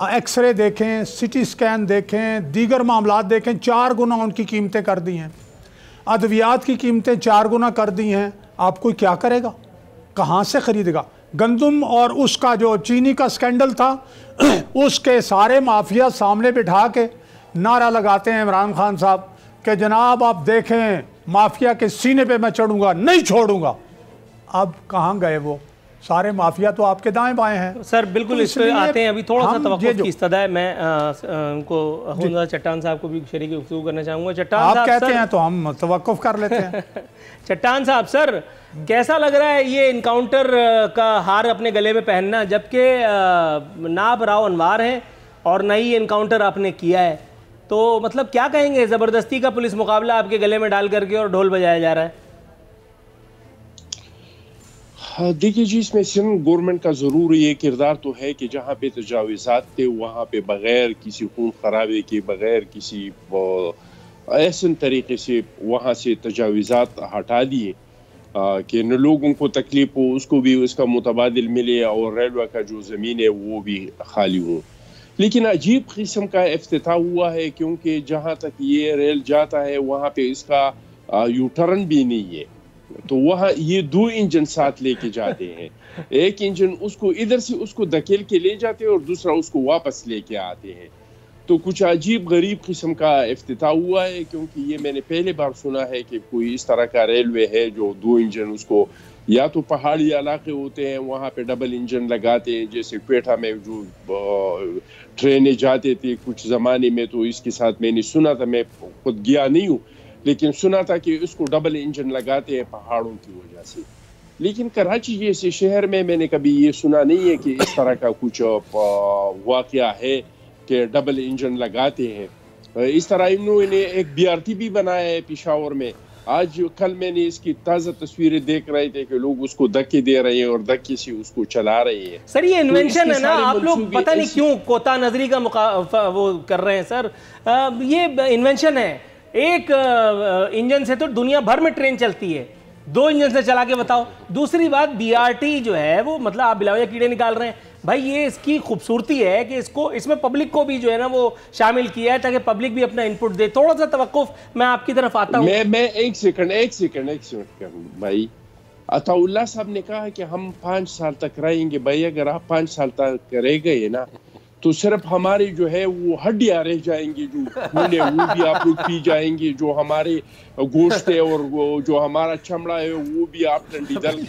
एक्सरे देखें, सिटी स्कैन देखें, दीगर मामलात देखें, 4 गुना उनकी कीमतें कर दी हैं। अद्वियात की कीमतें 4 गुना कर दी हैं। आप कोई क्या करेगा, कहाँ से ख़रीदेगा? गंदम और उसका जो चीनी का स्कैंडल था उसके सारे माफिया सामने बिठा के नारा लगाते हैं इमरान खान साहब कि जनाब आप देखें माफिया के सीने पे मैं चढ़ूंगा, नहीं छोड़ूंगा। अब कहाँ गए वो सारे माफिया? तो आपके दाएं बाएं हैं। सर बिल्कुल तो इस पे आते हैं, अभी थोड़ा सा तवक्कुफ की इस्तदा है। मैं उनको चट्टान साहब को भी शरीक गुफ्तगू करना चाहूँगा। चट्टान आप साहब कहते हैं तो हम तवक्कुफ कर लेते हैं। चट्टान साहब सर, कैसा लग रहा है ये इनकाउंटर का हार अपने गले में पहनना, जबकि ना आप राव अनवार हैं और ना ही इनकाउंटर आपने किया है? तो मतलब क्या कहेंगे, ज़बरदस्ती का पुलिस मुकाबला आपके गले में डाल करके और ढोल बजाया जा रहा है? हाँ देखिए जी, इसमें सिंध गवर्नमेंट का ज़रूर ये किरदार तो है कि जहाँ पे तजावीज़ात थे वहाँ पे बग़ैर किसी खून खराबे के, बग़ैर किसी ऐसे तरीके से वहाँ से तजावीज़ात हटा दिए कि न लोगों को तकलीफ हो, उसको भी उसका मुतबादिल मिले और रेलवे का जो ज़मीन है वो भी खाली हो। लेकिन अजीब किस्म का इफ्तिताह हुआ है, क्योंकि जहाँ तक ये रेल जाता है वहाँ पे इसका यू टर्न भी नहीं है। तो वहाँ ये 2 इंजन साथ लेके जाते हैं, एक इंजन उसको इधर से उसको धकेल के ले जाते हैं और दूसरा उसको वापस लेके आते हैं। तो कुछ अजीब गरीब किस्म का इफ्तिताह हुआ है, क्योंकि ये मैंने पहले बार सुना है कि कोई इस तरह का रेलवे है जो 2 इंजन उसको, या तो पहाड़ी इलाके होते हैं वहाँ पे डबल इंजन लगाते हैं, जैसे क्वेटा में जो ट्रेनें जाते थे कुछ ज़माने में, तो इसके साथ मैंने सुना था, मैं खुद गया नहीं हूँ लेकिन सुना था कि उसको डबल इंजन लगाते हैं पहाड़ों की वजह से। लेकिन कराची जैसे शहर में मैंने कभी ये सुना नहीं है कि इस तरह का कुछ वाक़या है कि डबल इंजन लगाते हैं। इस तरह इन्होंने एक BRT भी बनाया है पेशावर में। आज कल मैंने इसकी ताज़ा तस्वीरें देख रहे थे कि लोग उसको धक्के दे रहे हैं और धक्के से उसको चला रहे हैं। सर ये इन्वेंशन है ना, आप लोग पता नहीं क्यों कोता नजरी का वो कर रहे हैं सर। ये इन्वेंशन है। एक इंजन से तो दुनिया भर में ट्रेन चलती है, 2 इंजन से चला के बताओ। दूसरी बात BRT जो है वो मतलब आप बिलावजा कीड़े निकाल रहे हैं भाई। ये इसकी खूबसूरती है कि इसमें पब्लिक को भी जो है ना वो शामिल किया है ताकि पब्लिक भी अपना इनपुट दे। थोड़ा सा तवक्कुफ, मैं आपकी तरफ आता हूँ। मैं एक सेकंड भाई। अताउल्लाह साहब ने कहा कि हम 5 साल तक रहेंगे। भाई अगर आप 5 साल तक रह गए ना तो सिर्फ हमारी जो है वो हड्डियां रह जाएंगी, जो खून है वो भी आप लोग पी जाएंगे, जो हमारे गोश्त है और वो जो हमारा चमड़ा है वो भी आप टंडी दल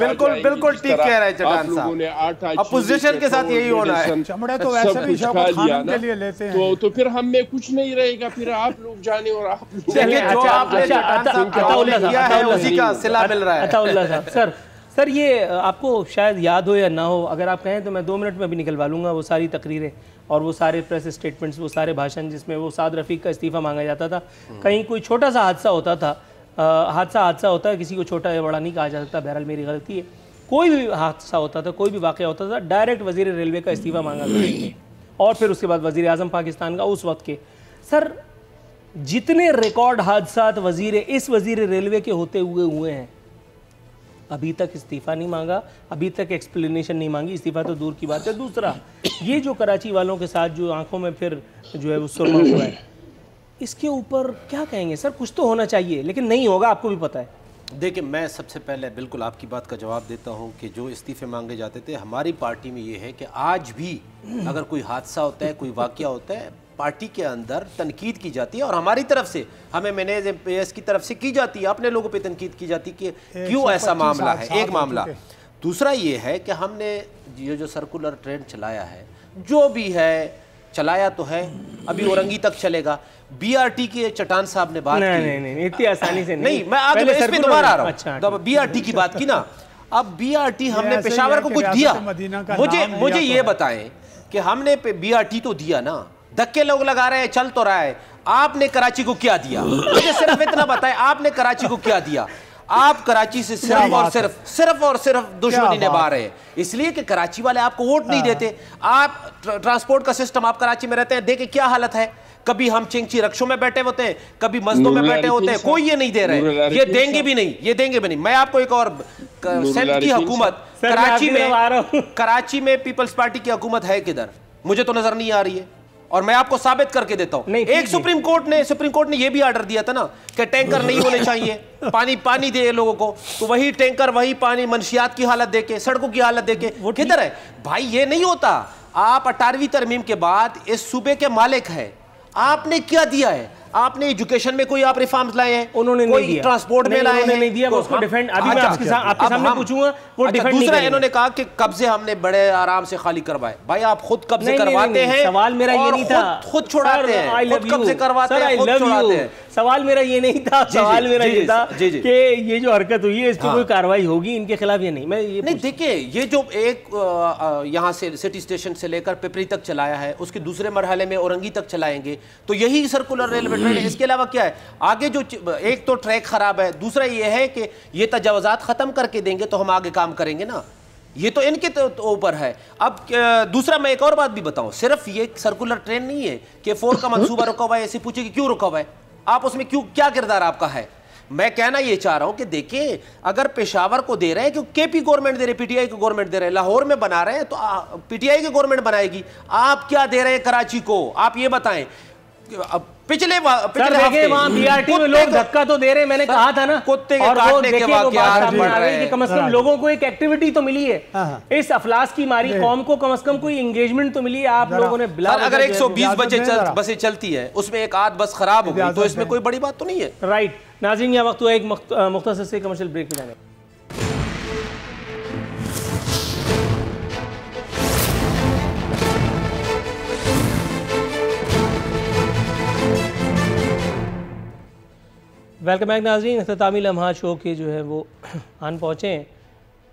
बिल्कुल ठीक कह रहे हैं चट्टान साहब। अपोजिशन के साथ यही होना है। चमड़े तो वैसे भी शौकत खानम के लिए लेते हैं। तो फिर हम में कुछ नहीं रहेगा, फिर आप लोग जाने और आप लोग जो आपने चट्टान साहब किया है उसी का सिला मिल रहा है। अताउल्लाह साहब, सर ये आपको शायद याद हो या ना हो, अगर आप कहें तो मैं 2 मिनट में भी निकलवा लूँगा वो सारी तकरीरें और वो सारे प्रेस स्टेटमेंट्स, वो सारे भाषण जिसमें वो साद रफ़ीक का इस्तीफ़ा मांगा जाता था। कहीं कोई छोटा सा हादसा होता था, हादसा होता है, किसी को छोटा या बड़ा नहीं कहा जा सकता, बहरहाल मेरी गलती है। कोई भी हादसा होता था, कोई भी वाक़या होता था, डायरेक्ट वज़ीर रेलवे का इस्तीफ़ा मांगा करते थे और फिर उसके बाद वज़ीर आज़म पाकिस्तान का उस वक्त के। सर जितने रिकॉर्ड हादसात इस वज़ीर रेलवे के होते हुए हैं, अभी तक इस्तीफ़ा नहीं मांगा, अभी तक एक्सप्लेनेशन नहीं मांगी। इस्तीफ़ा तो दूर की बात है। दूसरा, ये जो कराची वालों के साथ जो आंखों में फिर जो है वो सुरमा हुआ है, इसके ऊपर क्या कहेंगे सर? कुछ तो होना चाहिए, लेकिन नहीं होगा, आपको भी पता है। देखिए, मैं सबसे पहले बिल्कुल आपकी बात का जवाब देता हूं कि जो इस्तीफ़े मांगे जाते थे, हमारी पार्टी में ये है कि आज भी अगर कोई हादसा होता है, कोई वाक़या होता है, पार्टी के अंदर तनकीद की जाती है और हमारी तरफ से, हमें मैनेज MPS की तरफ से की जाती है, अपने लोगों पे तनकीद की जाती है कि क्यों ऐसा मामला है। एक मामला। दूसरा ये है कि हमने ये जो सर्कुलर ट्रेन चलाया है, जो भी है चलाया तो है, अभी औरंगी तक चलेगा। BRT के चट्टान साहब ने बात की, नहीं इतनी आसानी से नहीं, मैं आगे इस पे दोबारा आ रहा हूँ। अच्छा, BRT की बात की ना, अब BRT हमने पेशावर को कुछ दिया। मुझे ये बताएं कि हमने BRT तो दिया ना, धक्के लोग लगा रहे हैं, चल तो रहा है। आपने कराची को क्या दिया? मुझे सिर्फ इतना बताएं, आपने कराची को क्या दिया? आप कराची से सिर्फ और सिर्फ दुश्मनी निभा रहे हैं, इसलिए कि कराची वाले आपको वोट नहीं देते। आप ट्रांसपोर्ट का सिस्टम, आप कराची में रहते हैं, देखे क्या हालत है। कभी हम चिंची रक्षों में बैठे होते हैं, कभी मस्जिदों में बैठे होते हैं, कोई ये नहीं दे रहे, ये देंगे भी नहीं, ये देंगे भी नहीं। मैं आपको एक और, सिंध की हुकूमत, कराची में पीपल्स पार्टी की हुकूमत है किधर? मुझे तो नजर नहीं आ रही है, और मैं आपको साबित करके देता हूं। एक सुप्रीम कोर्ट ने यह भी ऑर्डर दिया था ना कि टैंकर नहीं होने चाहिए, पानी दे लोगों को, तो वही टैंकर, वही पानी मंशियात की हालत देके, सड़कों की हालत देके, वो किधर है भाई? ये नहीं होता। आप 18वीं तरमीम के बाद इस सूबे के मालिक है, आपने क्या दिया है? आपने एजुकेशन में कोई आप रिफॉर्म्स लाए हैं? उन्होंने नहीं दिया। ट्रांसपोर्ट में लाए हैं? नहीं दिया। वो उसको डिफेंड, अभी मैं आपके सामने पूछूंगा, वो डिफेंड नहीं करेंगे। इन्होंने कहा कि कब्जे हमने बड़े आराम से खाली करवाए। भाई आप खुद कब्जे करवाते हैं। सवाल मेरा ये नहीं था, खुद छुड़ाते हैं, खुद कब्जे करवाते हैं, खुद छुड़ाते हैं। सवाल मेरा ये नहीं था, सवाल मेरा ये था कि ये जो हरकत हुई है इस पर कोई कार्रवाई होगी इनके खिलाफ या नहीं? मैं ये नहीं, देखिए ये जो एक यहाँ से सिटी स्टेशन से लेकर पिपरी तक चलाया है, उसके दूसरे मरहले में औरंगी तक चलाएंगे, तो यही सर्कुलर रेलवे ट्रेन है। इसके अलावा क्या है आगे? जो एक तो ट्रैक खराब है, दूसरा ये है कि ये तजावुजात खत्म करके देंगे तो हम आगे काम करेंगे ना, ये तो इनके तो ऊपर है। अब दूसरा मैं एक और बात भी बताऊं, सिर्फ ये सर्कुलर ट्रेन नहीं है कि 4 का मंसूबा रुका हुआ है, ऐसे पूछे कि क्यों रुका हुआ है, आप उसमें क्यों, क्या किरदार आपका है? मैं कहना ये चाह रहा हूं कि देखिए, अगर पेशावर को दे रहे हैं, क्यों केपी गवर्नमेंट दे रहे, पीटीआई को गवर्नमेंट दे रहे हैं, लाहौर में बना रहे हैं तो पीटीआई की गवर्नमेंट बनाएगी। आप क्या दे रहे हैं कराची को? आप ये बताएं। पिछले हफ्ते वहां बीआरटी में लोग धक्का तो दे रहे हैं, मैंने कहा था ना, कुत्ते के काटने के वाकयात कि कम से कम लोगों को एक एक्टिविटी तो मिली है, इस अफलास की मारी कौम को कम से कम कोई एंगेजमेंट तो मिली है। आप लोगों ने अगर 120 बसें चलती है, उसमें एक आध बस खराब हो गई, तो इसमें कोई बड़ी बात तो नहीं है। राइट नाज़रीन, यह वक्त हुआ एक मुख्तसर से कमर्शियल ब्रेक पे जाने। वेलकम बैक नाज़रीन, इख्तितामी लम्हात शो के जो है वो आन पहुँचे हैं।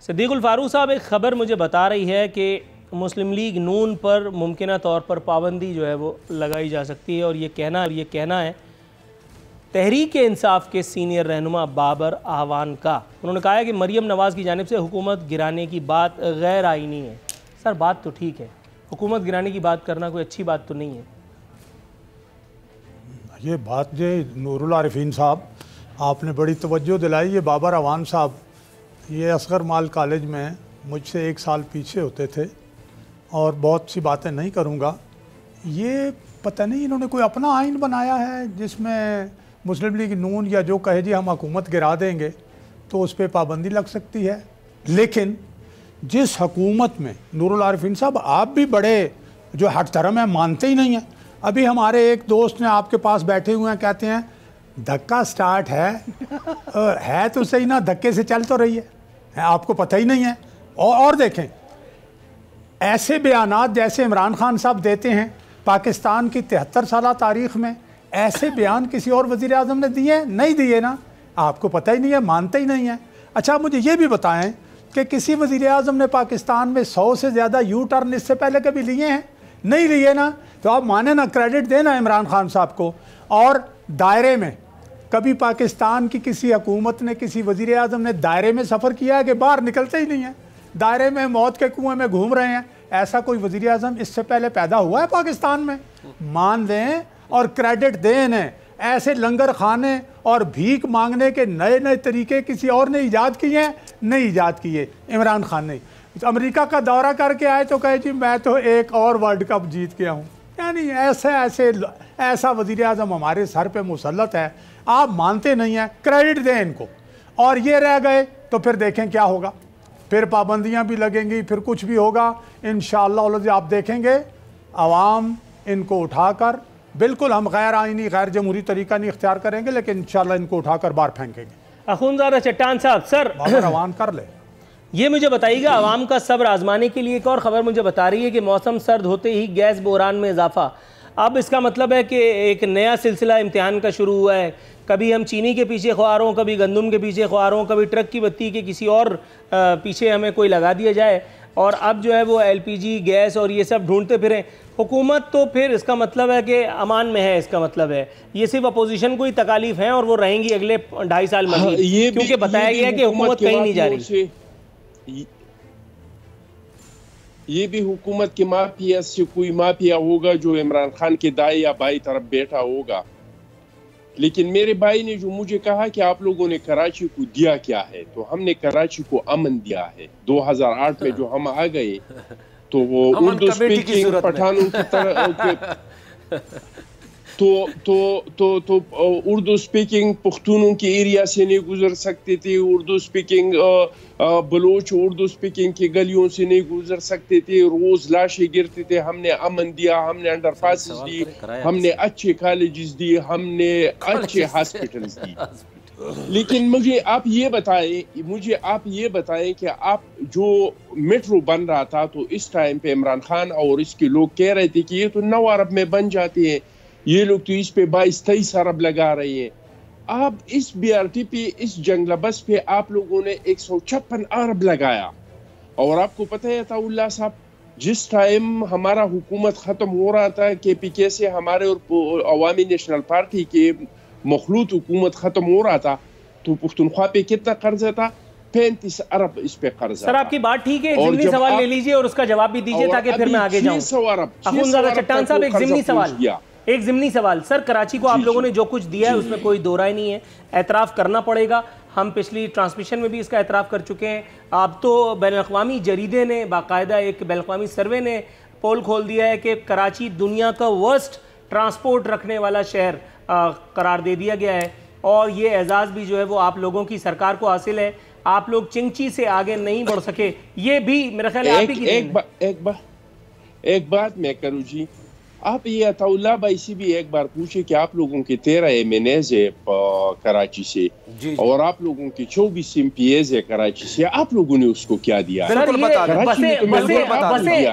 सिद्दीकुल फारूक साहब, एक ख़बर मुझे बता रही है कि मुस्लिम लीग नून पर मुमकिना तौर पर पाबंदी जो है वो लगाई जा सकती है, और ये कहना है तहरीक इंसाफ के सीनियर रहनुमा बाबर आवान का। उन्होंने कहा है कि मरीम नवाज़ की जानिब से हुकूमत गिराने की बात गैर आइनी है। सर बात तो ठीक है, हुकूमत गिराने की बात करना कोई अच्छी बात तो नहीं है। ये बात जो नूरुल आरिफीन साहब आपने बड़ी तवज्जो दिलाई। ये बाबर आवान साहब ये असगर माल कॉलेज में मुझसे 1 साल पीछे होते थे, और बहुत सी बातें नहीं करूँगा। ये पता नहीं इन्होंने कोई अपना आइन बनाया है जिसमें मुस्लिम लीग नून या जो कहे जी हम हुकूमत गिरा देंगे तो उस पर पाबंदी लग सकती है। लेकिन जिस हुकूमत में नूरुल आरिफीन साहब आप भी बड़े जो हट धर्म है मानते ही नहीं हैं। अभी हमारे एक दोस्त ने आपके पास बैठे हुए हैं, कहते हैं धक्का स्टार्ट है तो सही ना, धक्के से चल तो रही है, आपको पता ही नहीं है। और देखें ऐसे बयानात जैसे इमरान खान साहब देते हैं पाकिस्तान की 73 साल तारीख़ में, ऐसे बयान किसी और वज़ीर आज़म ने दिए? नहीं दिए ना, आपको पता ही नहीं है, मानते ही नहीं है। अच्छा मुझे ये भी बताएं कि किसी वज़ीर आज़म ने पाकिस्तान में 100 से ज़्यादा यू टर्न इससे पहले कभी लिए हैं? नहीं लिए ना, तो आप माने ना, क्रेडिट देना इमरान खान साहब को। और दायरे में कभी पाकिस्तान की किसी हुकूमत ने, किसी वज़ीर आज़म ने दायरे में सफ़र किया है कि बाहर निकलते ही नहीं है, दायरे में मौत के कुएं में घूम रहे हैं? ऐसा कोई वज़ीर आज़म इससे पहले पैदा हुआ है पाकिस्तान में? मान दें और क्रेडिट दें इन्हें। ऐसे लंगर खाने और भीख मांगने के नए नए तरीके किसी और ने ईजाद किए हैं? नहीं ईजाद किए, इमरान खान ने। अमेरिका का दौरा करके आए तो कहे जी मैं तो एक और वर्ल्ड कप जीत के आऊँ। यानी ऐसा वज़ीर आज़म हमारे सर पे मुसल्लत है, आप मानते नहीं हैं। क्रेडिट दें इनको। और ये रह गए तो फिर देखें क्या होगा, फिर पाबंदियां भी लगेंगी, फिर कुछ भी होगा। इंशाअल्लाह आप देखेंगे आवाम इनको उठाकर, बिल्कुल हम गैर आइनी गैर जमहूरी तरीका नहीं इख्तियार करेंगे, लेकिन इंशाअल्लाह इनको उठाकर बाहर फेंकेंगे। अखुंज़ादा चट्टान साहब, सर रवान कर ले। ये मुझे बताइएगा, आवाम का सब्र आजमाने के लिए एक और ख़बर मुझे बता रही है कि मौसम सर्द होते ही गैस बहरान में इजाफा। अब इसका मतलब है कि एक नया सिलसिला इम्तिहान का शुरू हुआ है। कभी हम चीनी के पीछे ख्वार हों, कभी गंदम के पीछे ख्वार हों, कभी ट्रक की बत्ती के किसी और पीछे हमें कोई लगा दिया जाए। और अब जो है वो LPG गैस और ये सब ढूंढते फिरें हुकूमत, तो फिर इसका मतलब है कि अमान में है। इसका मतलब है ये सिर्फ अपोजिशन को ही तकालीफ हैं और वो रहेंगी अगले 2.5 साल मज़ीद, क्योंकि बताया गया है कि हुकूमत कहीं नहीं जा रही। ये भी हुकूमत के माफिया से कोई माफिया होगा जो इमरान खान के दाएं या बाएं तरफ बैठा होगा। लेकिन मेरे भाई ने जो मुझे कहा कि आप लोगों ने कराची को दिया क्या है, तो हमने कराची को अमन दिया है। 2008 में जो हम आ गए तो वो उर्दू स्पीकिंग पठानों की तरह तो उर्दू स्पीकिंग पुख्तूनों के एरिया से नहीं गुजर सकते थे, उर्दू स्पीकिंग बलोच उर्दू स्पीकिंग की गलियों से नहीं गुजर सकते थे, रोज लाशें गिरते थे। हमने अमन दिया, हमने अंडरपासेस दी, हमने अच्छे कॉलेजेस दिए, हमने अच्छे हॉस्पिटल्स दिए। लेकिन मुझे आप ये बताएं कि आप जो मेट्रो बन रहा था, तो इस टाइम पे इमरान खान और इसके लोग कह रहे थे कि ये तो 9 अरब में बन जाते हैं, ये लोग तो इस पे 22-23 अरब लगा रहे हैं। आप इस BRT पे, इस जंगला बस पे आप लोगों ने 156 अरब लगाया। और आपको पता है अताउल्लाह साहब, जिस टाइम हमारा हुकूमत ख़त्म हो रहा था, KPK से हमारे और अवामी नेशनल पार्टी के मखलूत हुकूमत ख़त्म हो रहा था, तो पुख्तनख्वा पे कितना कर्जा था? 35 अरब इस पे कर्जा। सर आपकी बात ठीक है, एक ज़िमनी सवाल ले लीजिए और उसका जवाब भी दीजिए ताकि फिर मैं आगे जाऊं। अखुंज़ादा चट्टान साहब, एक ज़िमनी सवाल। सर कराची को आप लोगों ने जो कुछ दिया है उसमें कोई दो राय नहीं है, एतराफ़ करना पड़ेगा। हम पिछली ट्रांसमिशन में भी इसका एतराफ़ कर चुके हैं। अब तो बैनुल-अक़वामी जरीदे ने बाकायदा एक बैनुल-अक़वामी सर्वे ने पोल खोल दिया है कि कराची दुनिया का वर्स्ट ट्रांसपोर्ट रखने वाला शहर करार दे दिया गया है। और ये एजाज़ भी जो है वो आप लोगों की सरकार को हासिल है। आप लोग चिंची से आगे नहीं बढ़ सके, ये भी मेरा ख्याल है आप ही की। एक बात मैं करूँ जी, आप ये अताउल्लाह भाई से भी एक बार पूछे कि आप लोगों के 13 MNAs है कराची से जी। और आप लोगों के 24 MPAs है कराची से, आप लोगों ने उसको क्या दिया?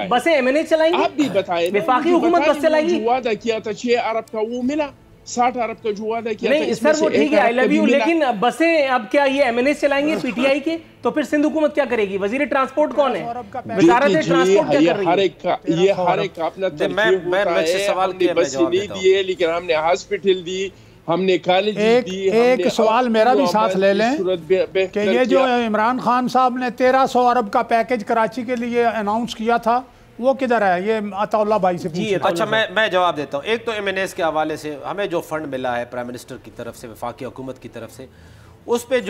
बसें MNA चलाएंगे, आप भी बताए। वफाकी हुकूमत बस चलाएगी। वादा किया था 6 अरब का, वो मिला। 60 अरब का जो वादा किया नहीं सर वो ठीक है, आई लव यू, लेकिन बसें अब क्या ये MNA चलाएंगे PTI के? तो फिर सिंध हुकूमत क्या करेगी? वजीर ट्रांसपोर्ट कौन है? वजारत ट्रांसपोर्ट क्या कर रही है? ये हर एक अपना सवाल के बस नहीं दिए, लेकिन हमने हॉस्पिटल दी, हमने कॉलेज दी। एक सवाल मेरा भी साथ ले लें कि ये जो इमरान खान साहब ने 1300 अरब का पैकेज कराची के लिए अनाउंस किया था, वो किधर है? ये अताउल्लाह भाई से पूछिए। अच्छा मैं जवाब देता हूँ। एक तो MNAs के हवाले से हमें जो फंड मिला है प्राइम मिनिस्टर की तरफ से, वफाकी हुकूमत की तरफ से, उस पे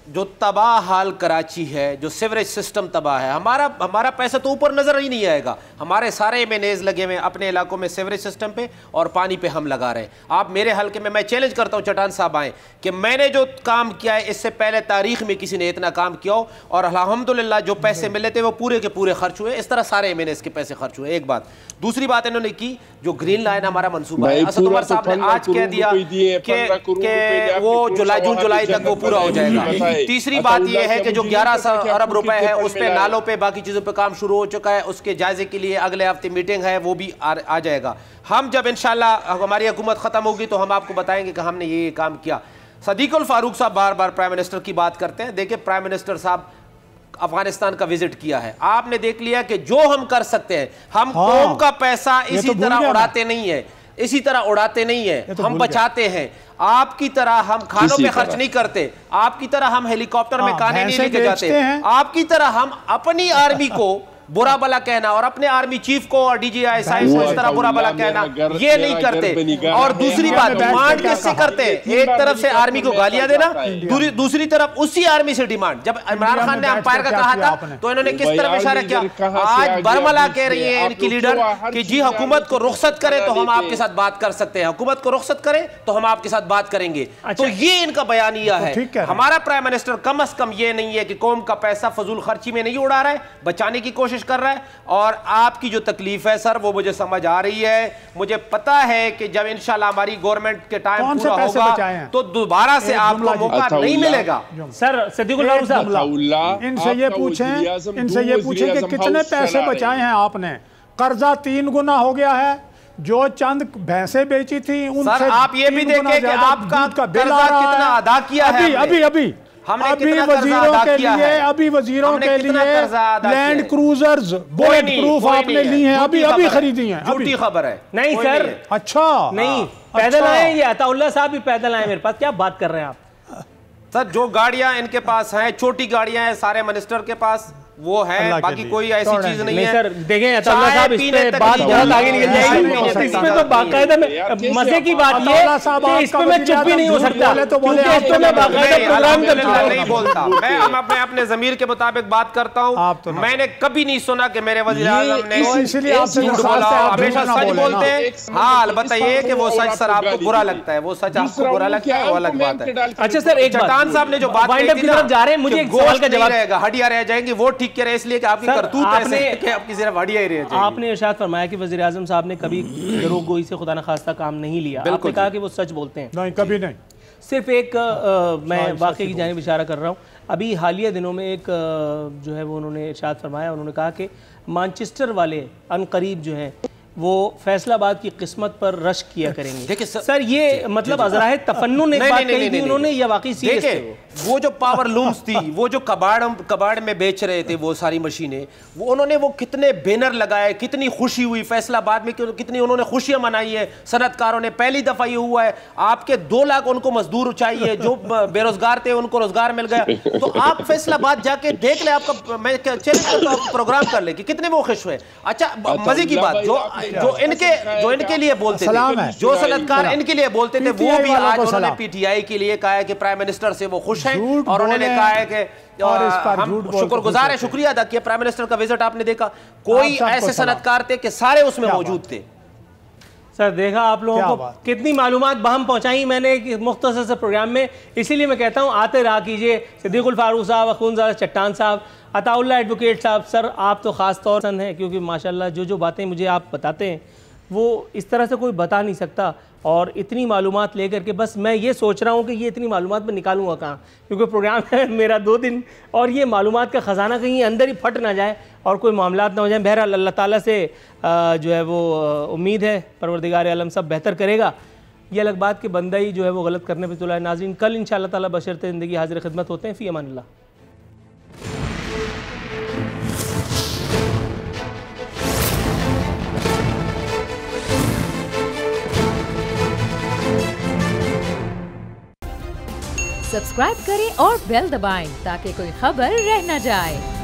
जो तबाह हाल कराची है, जो सीवरेज सिस्टम तबाह है, हमारा पैसा तो ऊपर नजर ही नहीं आएगा। हमारे सारे MNAs लगे हुए अपने इलाकों में सीवरेज सिस्टम पे और पानी पे हम लगा रहे हैं। आप मेरे हल्के में, मैं चैलेंज करता हूँ चट्टान साहब आए कि मैंने जो काम किया है इससे पहले तारीख में किसी ने इतना काम किया हो, और अल्हम्दुलिल्लाह जो पैसे मिले थे वो पूरे के पूरे खर्च हुए। इस तरह सारे MNAs के पैसे खर्च हुए। एक बात। दूसरी बात इन्होंने की जो ग्रीन लाइन हमारा मंसूबा है, असद उमर साहब ने आज कह दिया कि वो जून जुलाई तक वो पूरा हो जाएगा। तीसरी बात ये है कि जो 11 अरब रुपए है उस पे नालों पे बाकी चीजों पे काम शुरू हो चुका है, उसके जायजे के लिए अगले हफ्ते मीटिंग है, वो भी आ जाएगा। हम जब इंशाल्लाह हमारी हुकूमत खत्म होगी तो हम आपको बताएंगे कि हमने ये काम किया। सदीकुल फारूक साहब बार बार प्राइम मिनिस्टर की बात करते हैं। देखिए प्राइम मिनिस्टर साहब अफगानिस्तान का विजिट किया है, आपने देख लिया कि जो हम कर सकते हैं, हम कौम का पैसा इसी तरह उड़ाते नहीं है, इसी तरह उड़ाते नहीं है, हम बचाते हैं। आपकी तरह हम खानों पे खर्च नहीं करते, आपकी तरह हम हेलीकॉप्टर में खाने नहीं लेके जाते, आपकी तरह हम अपनी आर्मी को बुरा भला कहना और अपने आर्मी चीफ को और DGI साइंस को इस तरह बुरा भला कहना ये नहीं करते। और दूसरी बात डिमांड किससे करते हैं? एक तरफ से आर्मी को गालियां देना, दूसरी तरफ उसी आर्मी से डिमांड। जब इमरान खान ने अंपायर का कहा था तो इन्होंने किस तरफ इशारा किया? आज बरमला कह रही है इनकी लीडर कि जी हुकूमत को रुखसत करे तो हम आपके साथ बात कर सकते हैं, हुकूमत को रुखसत करे तो हम आपके साथ बात करेंगे। तो ये इनका बयानिया है। हमारा प्राइम मिनिस्टर कम अज कम ये नहीं है कि कौम का पैसा फजूल खर्ची में नहीं उड़ा रहा है, बचाने की कोशिश कर रहा है। और आपकी जो तकलीफ है सर वो मुझे समझ आ रही है। मुझे पता है कि जब इंशाल्लाह हमारी गवर्नमेंट के टाइम पूरा होगा तो दोबारा से आपको मौका नहीं मिलेगा। सर सदीकुल साहब इनसे ये पूछें कि कितने पैसे बचाए हैं आपने? कर्जा 3 गुना हो गया है। जो चंद भैंसें बेची थी उनसे आप ये भी देखें कि आपका कर्जा कितना अदा किया है अभी हमने अभी कितना कर्जा वजीरों अदा के किया लिए, है? अभी वजीरों हमने के कितना लिए कर्जा अदा किया लैंड है? क्रूजर्स बुलेट प्रूफ आपने ली हैं, अभी अभी खरीदी हैं। झूठी खबर है। नहीं कोई सर, नहीं है। अच्छा नहीं, पैदल अच्छा। आए, ये अताउल्लाह साहब भी पैदल आए मेरे पास, क्या बात कर रहे हैं आप? सर जो गाड़ियां इनके पास हैं, छोटी गाड़ियां हैं सारे मिनिस्टर के पास, वो है, बाकी कोई ऐसी चीज नहीं है। सर देखें अताउल्लाह साहब, इस पे बात बहुत आगे निकल जाएगी। इसमें तो बाकायदा में मजे की बात ये कि इस पे मैं चुप भी नहीं हो सकता, क्योंकि इस पे मैं बाकायदा प्रोग्राम कर चुका नहीं बोलता। मैं अपने ज़मीर के मुताबिक बात करता हूँ। मैंने कभी नहीं सुना कि मेरे वज़ीर आज़म ने झूठ बोला। हमेशा सच बोलते हैं। हाँ, अलबत्ता ये कि वो सच सर आपको बुरा लगता है, वो सच आपको बुरा लगता है, वो अलग बात है। अच्छा सर, एक चट्टान साहब ने जो बात कही थी ना, जा रहे हैं, मुझे एक सवाल का जवाब रहेगा, हड्डियां रह जाएंगी, वो ठीक कह रहे हैं इसलिए कि आपकी करतूत ऐसे है कि आपकी सिर्फ हड्डियां ही रह जाएंगी। आपने इरशाद फरमाया कि वज़ीर आज़म साहब ने कभी दरोगोई से खुदा न खास्ता काम नहीं लिया, आपने कहा कि वो सच बोलते हैं। नहीं, कभी नहीं। सिर्फ एक मैं वाक़े की जानिब इशारा कर रहा हूँ। अभी हालिया दिनों में एक जो है वो उन्होंने इरशाद फरमाया, उन्होंने कहा कि मानचेस्टर वाले अनकरीब जो हैं वो फैसलाबाद की किस्मत पर रश किया करेंगे। देखिए सर ये मतलब अज़राए तफन्नुन एक बात कही थी उन्होंने, या वाकई सीरियस थे? वो जो पावर लूम्स थी, वो जो कबाड़ में बेच रहे थे वो सारी मशीनें, वो उन्होंने वो कितने बैनर लगाए, कितनी खुशी हुई फैसलाबाद में, कितनी उन्होंने खुशियां मनाई है सनतकारों ने। पहली दफा ये हुआ है, आपके 2 लाख उनको मजदूर चाहिए, जो बेरोजगार थे उनको रोजगार मिल गया। तो आप फैसलाबाद जाके देख ले, आपका मैं चैलेंज करता हूं, प्रोग्राम कर ले कि कितने वो खुश हुए। अच्छा मजे की बात, जो इनके लिए बोलते थे, जो सनतकार इनके लिए बोलते थे, वो भी आज उन्होंने पीटीआई के लिए कहा है कि प्राइम मिनिस्टर से वो खुश हैं, और उन्होंने कहा है कि हम शुक्रगुजार है, शुक्रिया अदा किया। प्राइम मिनिस्टर का विजिट आपने देखा, कोई ऐसे सनतकार थे कि सारे उसमें मौजूद थे। सर देखा आप लोगों को कितनी मालूमात बहम पहुंचाई मैंने मुख्तसर से प्रोग्राम में, इसीलिए मैं कहता हूं आते रहा कीजिए। सिद्दीकुल फारूक साहब, अखुंज़ादा चट्टान साहब, अताउल्लाह एडवोकेट साहब, सर आप तो ख़ास तौर से हैं, क्योंकि माशाल्लाह जो बातें मुझे आप बताते हैं वो इस तरह से कोई बता नहीं सकता। और इतनी मालूमात लेकर के बस मैं ये सोच रहा हूँ कि ये इतनी मालूमात मैं निकालूंगा कहाँ, क्योंकि प्रोग्राम है मेरा 2 दिन, और ये मालूमात का ख़जाना कहीं अंदर ही फट ना जाए और कोई मामलात ना हो जाए। बहरहाल अल्लाह ताला से जो है वो उम्मीद है परवरदिगार आलम सब बेहतर करेगा। ये अलग बात कि बंदा ही जो है वो गलत करने पर तुला है। नाज़रीन, कल इंशाअल्लाह ताला बशर्ते ज़िंदगी हाजिर खिदमत होते हैं। फ़ी अमानिल्लाह। सब्सक्राइब करें और बेल दबाएं ताकि कोई खबर रह न जाए।